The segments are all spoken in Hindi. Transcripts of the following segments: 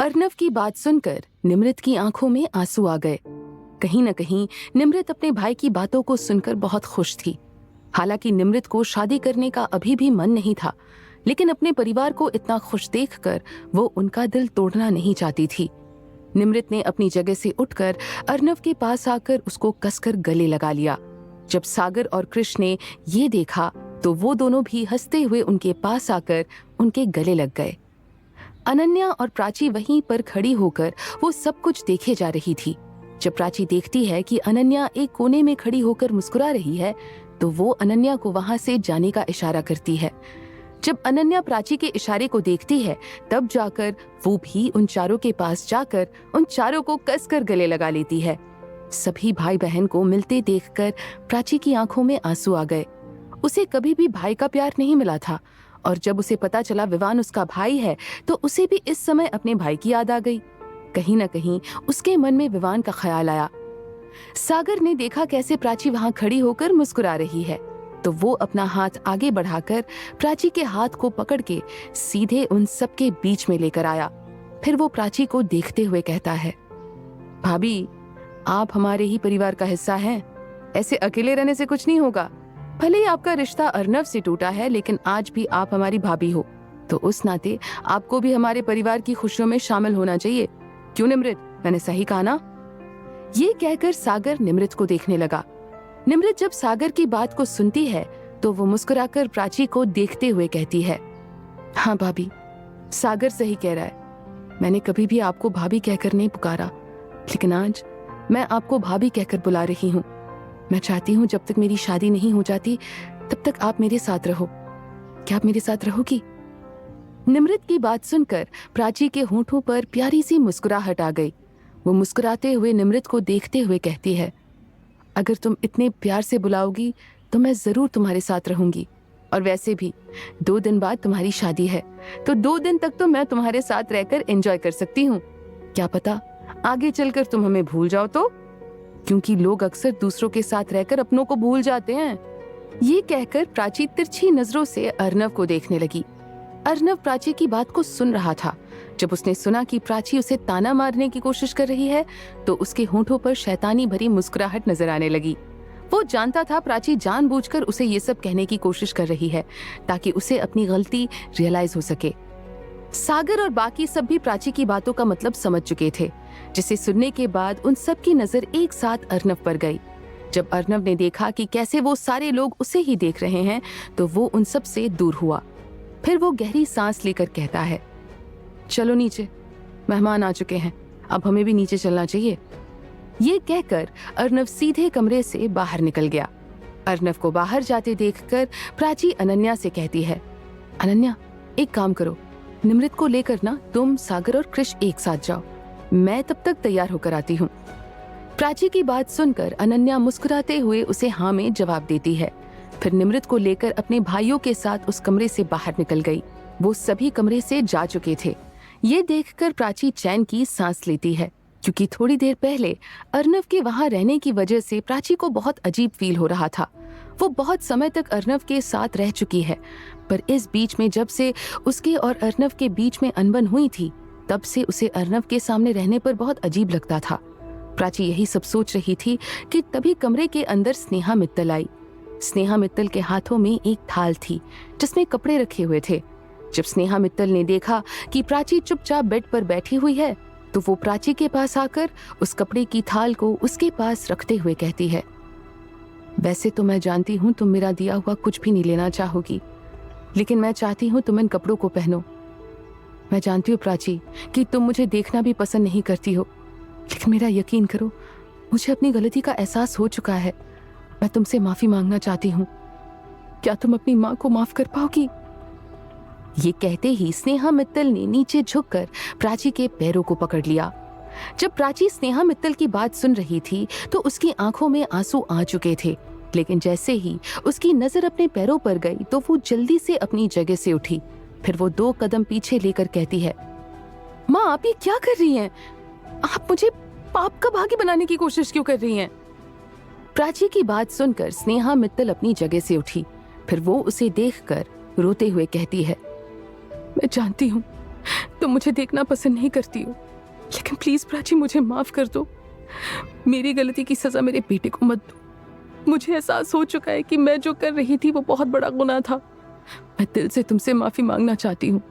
अर्नव की बात सुनकर निमृत की आंखों में आंसू आ गए। कहीं न कहीं निमृत अपने भाई की बातों को सुनकर बहुत खुश थी। हालांकि निमृत को शादी करने का अभी भी मन नहीं था, लेकिन अपने परिवार को इतना खुश देखकर वो उनका दिल तोड़ना नहीं चाहती थी। निमृत ने अपनी जगह से उठकर अर्नव के पास आकर उसको कसकर गले लगा लिया। जब सागर और कृष्ण ने ये देखा तो वो दोनों भी हंसते हुए उनके पास आकर उनके गले लग गए। अनन्या और प्राची वहीं पर खड़ी होकर वो सब कुछ देखे जा रही थी। जब प्राची देखती है कि अनन्या एक कोने में खड़ी होकर मुस्कुरा रही है, तो वो अनन्या को वहां से जाने का इशारा करती है। जब अनन्या प्राची के इशारे को देखती है, तब जाकर वो भी उन चारों के पास जाकर उन चारों को कसकर गले लगा लेती है। सभी भाई बहन को मिलते देखकर प्राची की आंखों में आंसू आ गए। उसे कभी भी भाई का प्यार नहीं मिला था, और जब उसे पता चला विवान उसका भाई है, तो उसे भी इस समय अपने भाई की याद आ गई। कहीं न कहीं उसके मन में विवान का ख्याल आया। सागर ने देखा कैसे प्राची वहां खड़ी होकर मुस्कुरा रही है, तो वो अपना हाथ आगे बढ़ाकर प्राची के हाथ को पकड़ के सीधे उन सबके बीच में लेकर आया। फिर वो प्राची को देखते हुए कहता है, भाभी, आप हमारे ही परिवार का हिस्सा हैं। ऐसे अकेले रहने से कुछ नहीं होगा। भले ही आपका रिश्ता अर्नव से टूटा है, लेकिन आज भी आप हमारी भाभी हो, तो उस नाते आपको भी हमारे परिवार की खुशियों में शामिल होना चाहिए। क्यों निमृत, मैंने सही कहा ना? ये कहकर सागर निमृत को देखने लगा। निमृत जब सागर की बात को सुनती है, तो वो मुस्कुराकर प्राची को देखते हुए कहती है, हाँ भाभी, सागर सही कह रहा है। मैंने कभी भी आपको भाभी कहकर नहीं पुकारा, लेकिन आज मैं आपको भाभी कहकर बुला रही हूँ। मैं चाहती हूँ जब तक मेरी शादी नहीं हो जाती, तब तक आप मेरे साथ रहो। क्या आप मेरे साथ रहोगी? निमृत की बात सुनकर प्राची के होंठों पर प्यारी सी मुस्कुराहट आ गई। वो मुस्कुराते हुए निमृत को देखते हुए कहती है, अगर तुम इतने प्यार से बुलाओगी तो मैं जरूर तुम्हारे साथ रहूंगी। और वैसे भी 2 दिन बाद तुम्हारी शादी है, तो 2 दिन तक तो मैं तुम्हारे साथ रहकर एंजॉय कर सकती हूँ। क्या पता आगे चलकर तुम हमें भूल जाओ तो, क्योंकि लोग अक्सर दूसरों के साथ रहकर अपनों को भूल जाते हैं। ये कहकर प्राची तिरछी नजरों से अर्नव को देखने लगी। अर्नव प्राची की बात को सुन रहा था। जब उसने सुना कि प्राची उसे ताना मारने की कोशिश कर रही है, तो उसके होंठों पर शैतानी भरी मुस्कुराहट नजर आने लगी। वो जानता था प्राची जानबूझकर उसे ये सब कहने की कोशिश कर रही है, ताकि उसे अपनी गलती रियलाइज हो सके। सागर और बाकी सब भी प्राची की बातों का मतलब समझ चुके थे, जिसे सुनने के बाद उन सब की नजर एक साथ अर्नव पर गई। जब अर्नव ने देखा कि कैसे वो सारे लोग उसे ही देख रहे हैं, तो वो उन सब से दूर हुआ। फिर वो गहरी सांस लेकर कहता है, चलो नीचे, मेहमान आ चुके हैं, अब हमें भी नीचे चलना चाहिए। ये कहकर अर्नव सीधे कमरे से बाहर निकल गया। अर्नव को बाहर जाते देखकर प्राची अनन्या से कहती है, अनन्या, एक काम करो, निमृत को लेकर ना तुम, सागर और कृष एक साथ जाओ। मैं तब तक तैयार होकर आती हूँ। प्राची की बात सुनकर अनन्या मुस्कुराते हुए उसे हाँ में जवाब देती है। फिर निमृत को लेकर अपने भाइयों के साथ उस कमरे से बाहर निकल गई। वो सभी कमरे से जा चुके थे। ये देखकर प्राची चैन की सांस लेती है, क्योंकि थोड़ी देर पहले अर्नव के वहां रहने की वजह से प्राची को बहुत अजीब फील हो रहा था। वो बहुत समय तक अर्नव के साथ रह चुकी है, पर इस बीच में जब से उसके और अर्नव के बीच में अनबन हुई थी, तब से उसे अर्नव के सामने रहने पर बहुत अजीब लगता था। प्राची यही सब सोच रही थी कि तभी कमरे के अंदर स्नेहा मित्तल आई। स्नेहा मित्तल के हाथों में एक थाल थी, जिसमें कपड़े रखे हुए थे। जब स्नेहा मित्तल ने देखा कि प्राची चुपचाप बेड पर बैठी हुई है, तो वो प्राची के पास आकर उस कपड़े की थाल को उसके पास रखते हुए कहती है, वैसे तो मैं जानती हूँ तुम मेरा दिया हुआ कुछ भी नहीं लेना चाहोगी, लेकिन मैं चाहती हूँ तुम इन कपड़ों को पहनो। मैं जानती हूँ प्राची कि तुम मुझे देखना भी पसंद नहीं करती हो, लेकिन मेरा यकीन करो, मुझे अपनी गलती का एहसास हो चुका है। मैं तुमसे माफी मांगना चाहती हूँ। क्या तुम अपनी माँ को माफ कर पाओगी? ये कहते ही स्नेहा मित्तल ने नीचे झुककर प्राची के पैरों को पकड़ लिया। जब प्राची स्नेहा मित्तल की बात सुन रही थी, तो उसकी आंखों में आंसू आ चुके थे, लेकिन जैसे ही उसकी नजर अपने पैरों पर गई, तो वो जल्दी से अपनी जगह से उठी। फिर वो 2 कदम पीछे लेकर कहती है, माँ, आप ये क्या कर रही हैं? आप मुझे पाप का भागी बनाने की कोशिश क्यों कर रही हैं? प्राची की बात सुनकर स्नेहा मित्तल अपनी जगह से उठी। फिर वो उसे देखकर रोते हुए कहती है, मैं जानती हूँ तुम मुझे देखना पसंद नहीं करती हो, लेकिन प्लीज प्राची मुझे माफ कर दो। मेरी गलती की सजा मेरे बेटे को मत दो। मुझे एहसास हो चुका है कि मैं जो कर रही थी वो बहुत बड़ा गुनाह था। मैं दिल से तुमसे माफी मांगना चाहती हूँ।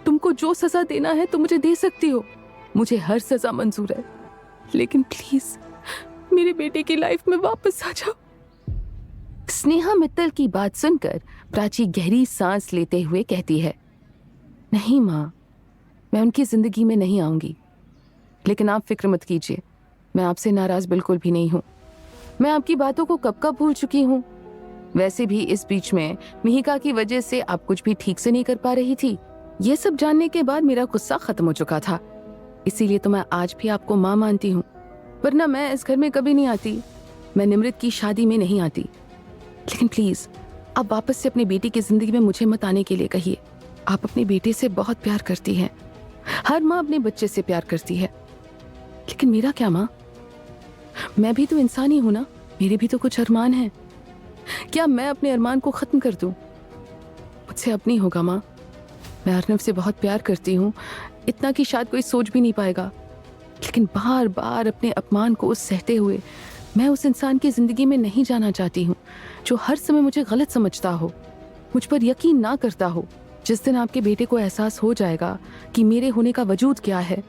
तुमको जो सजा देना है तुम मुझे दे सकती हो, मुझे हर सजा मंजूर है, लेकिन प्लीज मेरे बेटे की लाइफ में वापस आ जाओ। स्नेहा मित्तल की बात सुनकर प्राची गहरी सांस लेते हुए कहती है, नहीं माँ, मैं उनकी जिंदगी में नहीं आऊंगी। लेकिन आप फिक्र मत कीजिए, मैं आपसे नाराज बिल्कुल भी नहीं हूँ। मैं आपकी बातों को कब का भूल चुकी हूँ। वैसे भी इस बीच में मिहिका की वजह से आप कुछ भी ठीक से नहीं कर पा रही थी। ये सब जानने के बाद मेरा गुस्सा खत्म हो चुका था, इसीलिए तो मैं आज भी आपको माँ मानती हूँ, वरना मैं इस घर में कभी नहीं आती। मैं निमृत की शादी में नहीं आती। लेकिन प्लीज आप वापस से अपनी बेटी की जिंदगी में मुझे मत आने के लिए कहिए। आप अपने बेटे से बहुत प्यार करती हैं, हर माँ अपने बच्चे से प्यार करती है, लेकिन मेरा क्या माँ? मैं भी तो इंसान ही हूं ना, मेरे भी तो कुछ अरमान हैं। क्या मैं अपने अरमान को खत्म कर दूं? मुझसे अब नहीं होगा माँ। मैं अर्नव से बहुत प्यार करती हूँ, इतना कि शायद कोई सोच भी नहीं पाएगा, लेकिन बार बार अपने अपमान को सहते हुए मैं उस इंसान की जिंदगी में नहीं जाना चाहती हूँ जो हर समय मुझे गलत समझता हो, मुझ पर यकीन ना करता हो। जिस दिन आपके बेटे को एहसास हो जाएगा कि मेरे होने का वजूद क्या है,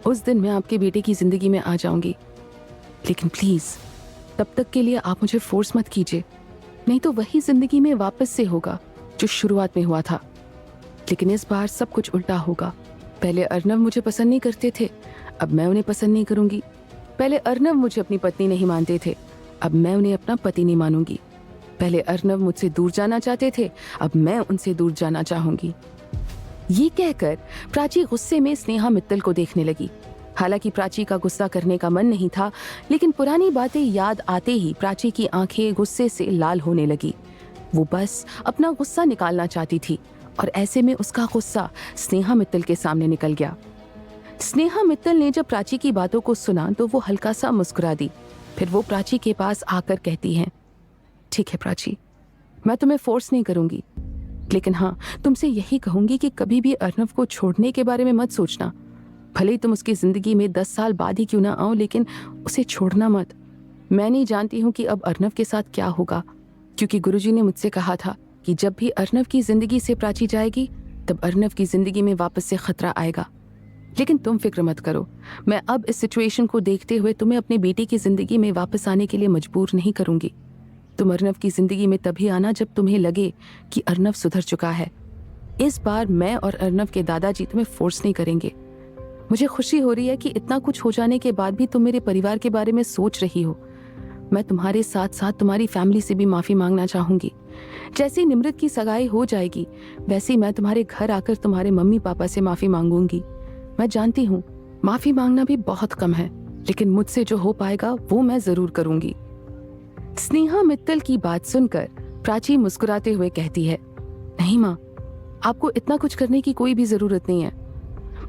उस दिन मैं आपके बेटे की जिंदगी में आ जाऊंगी। लेकिन प्लीज तब तक के लिए आप मुझे फोर्स मत कीजिए, नहीं तो वही जिंदगी में वापस से होगा जो शुरुआत में हुआ था। लेकिन इस बार सब कुछ उल्टा होगा। पहले अर्नव मुझे पसंद नहीं करते थे, अब मैं उन्हें पसंद नहीं करूंगी। पहले अर्नव मुझे अपनी पत्नी नहीं मानते थे, अब मैं उन्हें अपना पति नहीं मानूंगी। पहले अर्नव मुझसे दूर जाना चाहते थे, अब मैं उनसे दूर जाना चाहूंगी। ये कहकर प्राची गुस्से में स्नेहा मित्तल को देखने लगी। हालांकि प्राची का गुस्सा करने का मन नहीं था, लेकिन पुरानी बातें याद आते ही प्राची की आंखें गुस्से से लाल होने लगी। वो बस अपना गुस्सा निकालना चाहती थी और ऐसे में उसका गुस्सा स्नेहा मित्तल के सामने निकल गया। स्नेहा मित्तल ने जब प्राची की बातों को सुना तो वो हल्का सा मुस्कुरा दी। फिर वो प्राची के पास आकर कहती हैं, ठीक है प्राची, मैं तुम्हें फोर्स नहीं करूंगी, लेकिन हाँ तुमसे यही कहूंगी कि कभी भी अर्नव को छोड़ने के बारे में मत सोचना। भले ही तुम उसकी जिंदगी में 10 साल बाद ही क्यों ना आओ, लेकिन उसे छोड़ना मत। मैं नहीं जानती हूँ कि अब अर्नव के साथ क्या होगा, क्योंकि गुरुजी ने मुझसे कहा था कि जब भी अर्नव की जिंदगी से प्राची जाएगी तब अर्नव की जिंदगी में वापस से खतरा आएगा। लेकिन तुम फिक्र मत करो, मैं अब इस सिचुएशन को देखते हुए तुम्हें अपने बेटे की जिंदगी में वापस आने के लिए मजबूर नहीं करूंगी। तुम अर्नव की जिंदगी में तभी आना जब तुम्हें लगे कि अर्नव सुधर चुका है। इस बार मैं और अर्नव के दादाजी तुम्हें फोर्स नहीं करेंगे। मुझे खुशी हो रही है कि इतना कुछ हो जाने के बाद भी तुम मेरे परिवार के बारे में सोच रही हो। मैं तुम्हारे साथ साथ तुम्हारी फैमिली से भी माफी मांगना चाहूंगी। जैसे ही निमृत की सगाई हो जाएगी वैसे ही मैं तुम्हारे घर आकर तुम्हारे मम्मी पापा से माफी मांगूंगी। मैं जानती हूँ माफी मांगना भी बहुत कम है, लेकिन मुझसे जो हो पाएगा वो मैं जरूर करूंगी। स्नेहा मित्तल की बात सुनकर प्राची मुस्कुराते हुए कहती है, नहीं माँ, आपको इतना कुछ करने की कोई भी जरूरत नहीं है।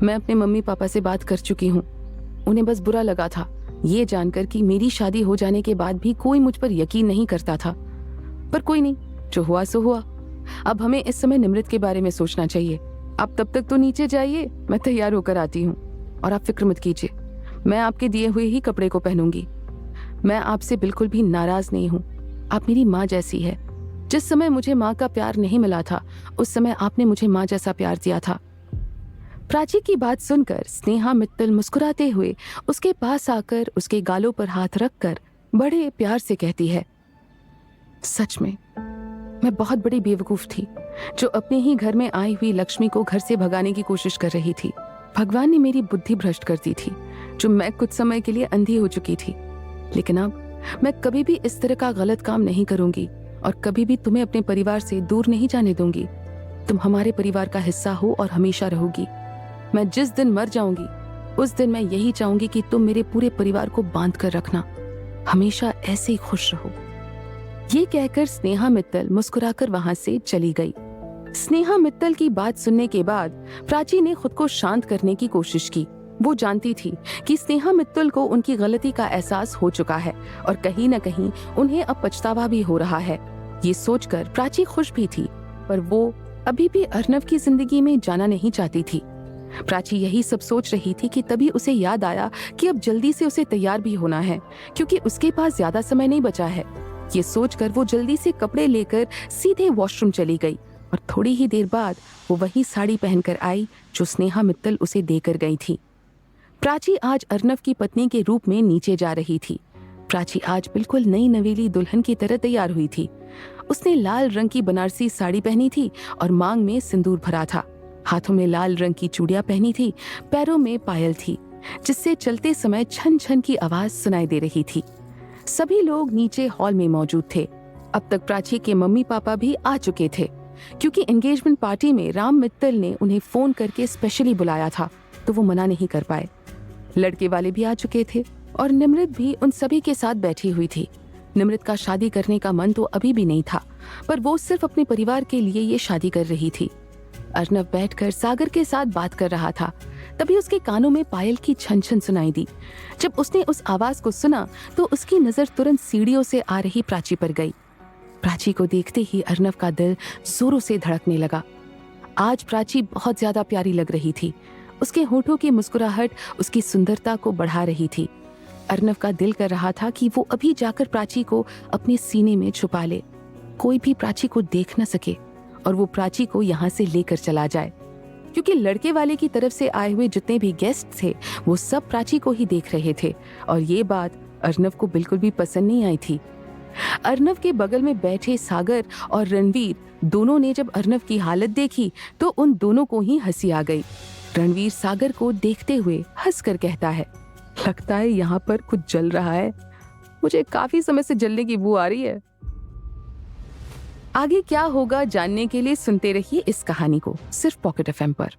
मैं अपने मम्मी पापा से बात कर चुकी हूँ। उन्हें बस बुरा लगा था ये जानकर कि मेरी शादी हो जाने के बाद भी कोई मुझ पर यकीन नहीं करता था। पर कोई नहीं, जो हुआ सो हुआ। अब हमें इस समय निमृत के बारे में सोचना चाहिए। आप तब तक तो नीचे जाइए, मैं तैयार होकर आती हूँ। और आप फिक्र मत कीजिए, मैं आपके दिए हुए ही कपड़े को पहनूंगी। मैं आपसे बिल्कुल भी नाराज नहीं हूँ। आप मेरी माँ जैसी है। जिस समय मुझे माँ का प्यार नहीं मिला था उस समय आपने मुझे माँ जैसा प्यार दिया था। प्राची की बात सुनकर स्नेहा मित्तल मुस्कुराते हुए उसके पास आकर उसके गालों पर हाथ रखकर बड़े प्यार से कहती है, सच में मैं बहुत बड़ी बेवकूफ थी जो अपने ही घर में आई हुई लक्ष्मी को घर से भगाने की कोशिश कर रही थी। भगवान ने मेरी बुद्धि भ्रष्ट कर दी थी, जो मैं कुछ समय के लिए अंधी हो चुकी थी। लेकिन अब मैं कभी भी इस तरह का गलत काम नहीं करूंगी और कभी भी तुम्हें अपने परिवार से दूर नहीं जाने दूंगी। तुम हमारे परिवार का हिस्सा हो और हमेशा रहोगी। मैं जिस दिन मर जाऊंगी उस दिन मैं यही चाहूंगी कि तुम मेरे पूरे परिवार को बांध कर रखना, हमेशा ऐसे ही खुश रहो। ये कहकर स्नेहा मित्तल मुस्कुराकर वहां से चली गई। स्नेहा मित्तल की बात सुनने के बाद प्राची ने खुद को शांत करने की कोशिश की। वो जानती थी कि स्नेहा मित्तल को उनकी गलती का एहसास हो चुका है और कहीं न कहीं उन्हें अब पछतावा भी हो रहा है। ये सोचकर प्राची खुश भी थी, पर वो अभी भी अर्नव की जिंदगी में जाना नहीं चाहती थी। प्राची यही सब सोच रही थी कि तभी उसे याद आया कि अब जल्दी से उसे तैयार भी होना है, क्योंकि उसके पास ज्यादा समय नहीं बचा है। ये सोचकर वो जल्दी से कपड़े लेकर सीधे वॉशरूम चली गई और थोड़ी ही देर बाद वो वही साड़ी पहनकर आई जो स्नेहा मित्तल उसे देकर गई थी। प्राची आज अर्नव की पत्नी के रूप में नीचे जा रही थी। प्राची आज बिल्कुल नई नवेली दुल्हन की तरह तैयार हुई थी। उसने लाल रंग की बनारसी साड़ी पहनी थी और मांग में सिंदूर भरा था। हाथों में लाल रंग की चूड़ियां पहनी थी, पैरों में पायल थी, जिससे चलते समय छन छन की आवाज सुनाई दे रही थी। सभी लोग नीचे हॉल में मौजूद थे। अब तक प्राची के मम्मी पापा भी आ चुके थे, क्योंकि एंगेजमेंट पार्टी में राम मित्तल ने उन्हें फोन करके स्पेशली बुलाया था, तो वो मना नहीं कर पाए। लड़के वाले भी आ चुके थे और निमृत भी उन सभी के साथ बैठी हुई थी। निमृत का शादी करने का मन तो अभी भी नहीं था, पर वो सिर्फ अपने परिवार के लिए ये शादी कर रही थी। अर्नव बैठकर सागर के साथ बात कर रहा था। तभी उसके कानों में पायल की छन छन सुनाई दी। जब उसने उस आवाज को सुना तो उसकी नजर तुरंत सीढ़ियों से आ रही प्राची पर गई। प्राची को देखते ही अर्नव का दिल जोरों से धड़कने लगा। आज प्राची बहुत ज्यादा प्यारी लग रही थी। उसके होठों की मुस्कुराहट उसकी सुंदरता को बढ़ा रही थी। अर्नव का दिल कर रहा था कि वो अभी जाकर प्राची को अपने सीने में छुपा ले, कोई भी प्राची को देख न सके और वो प्राची को यहाँ से लेकर चला जाए, क्योंकि लड़के वाले की तरफ से आए हुए जितने भी गेस्ट थे वो सब प्राची को ही देख रहे थे और ये बात अर्नव को बिल्कुल भी पसंद नहीं आई थी। अर्नव के बगल में बैठे सागर और रणवीर दोनों ने जब अर्नव की हालत देखी तो उन दोनों को ही हंसी आ गई। रणवीर सागर को देखते हुए हंसकर कहता है, लगता है यहाँ पर कुछ जल रहा है, मुझे काफी समय से जलने की बू आ रही है। आगे क्या होगा जानने के लिए सुनते रहिए इस कहानी को सिर्फ पॉकेट एफएम पर।